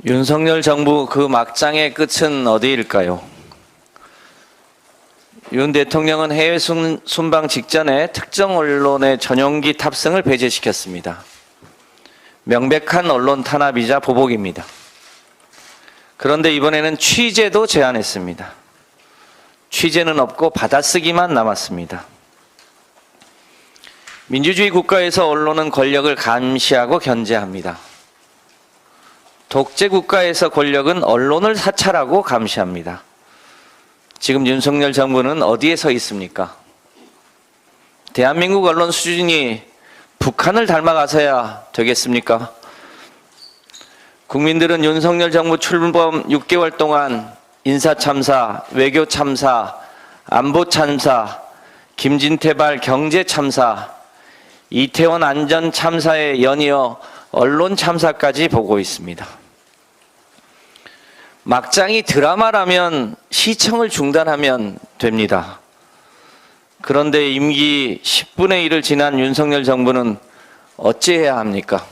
윤석열 정부 그 막장의 끝은 어디일까요? 윤 대통령은 해외 순방 직전에 특정 언론의 전용기 탑승을 배제시켰습니다. 명백한 언론 탄압이자 보복입니다. 그런데 이번에는 취재도 제한했습니다. 취재는 없고 받아쓰기만 남았습니다. 민주주의 국가에서 언론은 권력을 감시하고 견제합니다. 독재 국가에서 권력은 언론을 사찰하고 감시합니다. 지금 윤석열 정부는 어디에 서 있습니까? 대한민국 언론 수준이 북한을 닮아가서야 되겠습니까? 국민들은 윤석열 정부 출범 6개월 동안 인사참사, 외교참사, 안보참사, 김진태발 경제참사, 이태원 안전참사에 연이어 언론참사까지 보고 있습니다. 막장이 드라마라면 시청을 중단하면 됩니다. 그런데 임기 10분의 1을 지난 윤석열 정부는 어찌해야 합니까?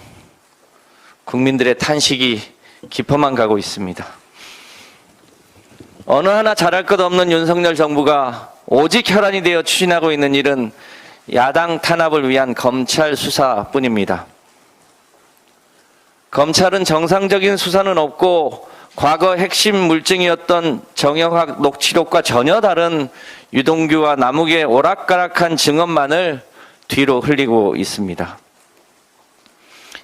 국민들의 탄식이 깊어만 가고 있습니다. 어느 하나 잘할 것 없는 윤석열 정부가 오직 혈안이 되어 추진하고 있는 일은 야당 탄압을 위한 검찰 수사뿐입니다. 검찰은 정상적인 수사는 없고 과거 핵심 물증이었던 정영학 녹취록과 전혀 다른 유동규와 남욱의 오락가락한 증언만을 뒤로 흘리고 있습니다.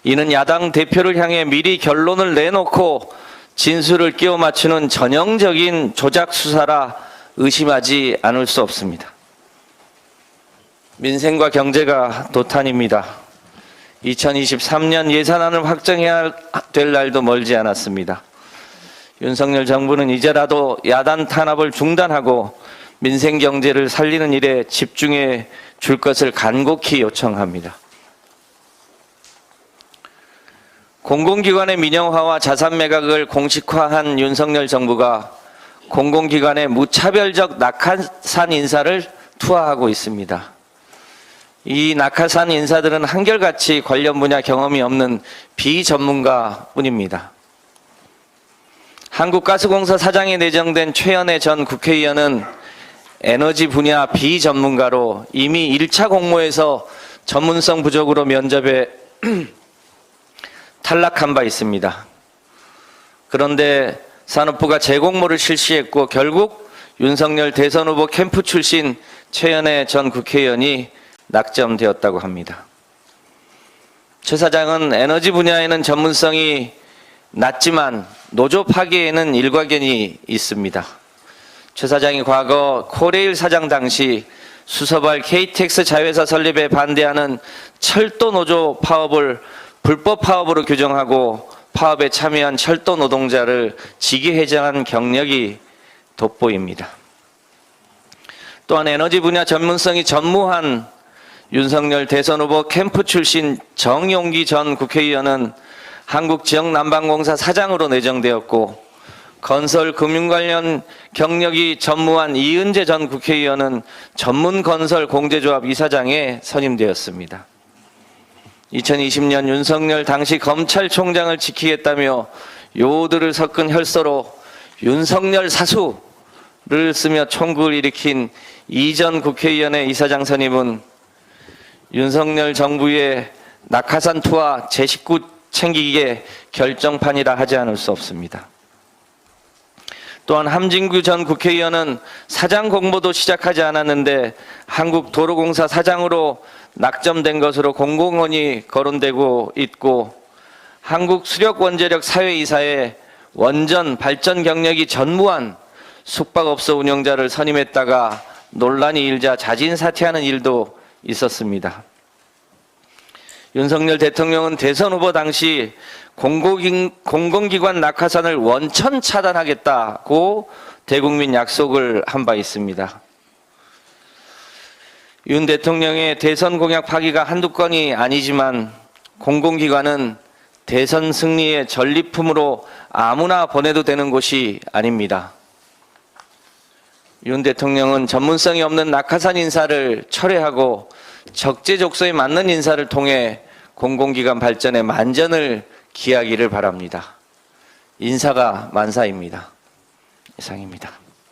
이는 야당 대표를 향해 미리 결론을 내놓고 진술을 끼워 맞추는 전형적인 조작 수사라 의심하지 않을 수 없습니다. 민생과 경제가 도탄입니다. 2023년 예산안을 확정해야 될 날도 멀지 않았습니다. 윤석열 정부는 이제라도 야당 탄압을 중단하고 민생 경제를 살리는 일에 집중해 줄 것을 간곡히 요청합니다. 공공기관의 민영화와 자산 매각을 공식화한 윤석열 정부가 공공기관의 무차별적 낙하산 인사를 투하하고 있습니다. 이 낙하산 인사들은 한결같이 관련 분야 경험이 없는 비전문가뿐입니다. 한국가스공사 사장에 내정된 최연애 전 국회의원은 에너지 분야 비전문가로 이미 1차 공모에서 전문성 부족으로 면접에 탈락한 바 있습니다. 그런데 산업부가 재공모를 실시했고 결국 윤석열 대선 후보 캠프 출신 최연애 전 국회의원이 낙점되었다고 합니다. 최 사장은 에너지 분야에는 전문성이 낮지만 노조 파괴에는 일가견이 있습니다. 최 사장이 과거 코레일 사장 당시 수서발 KTX 자회사 설립에 반대하는 철도 노조 파업을 불법 파업으로 규정하고 파업에 참여한 철도 노동자를 직위해제한 경력이 돋보입니다. 또한 에너지 분야 전문성이 전무한 윤석열 대선 후보 캠프 출신 정용기 전 국회의원은 한국지역난방공사 사장으로 내정되었고 건설 금융 관련 경력이 전무한 이은재 전 국회의원은 전문건설 공제조합 이사장에 선임되었습니다. 2020년 윤석열 당시 검찰총장을 지키겠다며 요들을 섞은 혈서로 윤석열 사수를 쓰며 총구를 일으킨 이 전 국회의원의 이사장 선임은 윤석열 정부의 낙하산 투하 제 식구 챙기기에 결정판이라 하지 않을 수 없습니다. 또한 함진구 전 국회의원은 사장 공모도 시작하지 않았는데 한국도로공사 사장으로 낙점된 것으로 공공원이 거론되고 있고 한국수력원자력 사회이사에 원전 발전 경력이 전무한 숙박업소 운영자를 선임했다가 논란이 일자 자진 사퇴하는 일도 있었습니다. 윤석열 대통령은 대선 후보 당시 공공기관 낙하산을 원천 차단하겠다고 대국민 약속을 한 바 있습니다. 윤 대통령의 대선 공약 파기가 한두 건이 아니지만 공공기관은 대선 승리의 전리품으로 아무나 보내도 되는 곳이 아닙니다. 윤 대통령은 전문성이 없는 낙하산 인사를 철회하고 적재적소에 맞는 인사를 통해 공공기관 발전에 만전을 기하기를 바랍니다. 인사가 만사입니다. 이상입니다.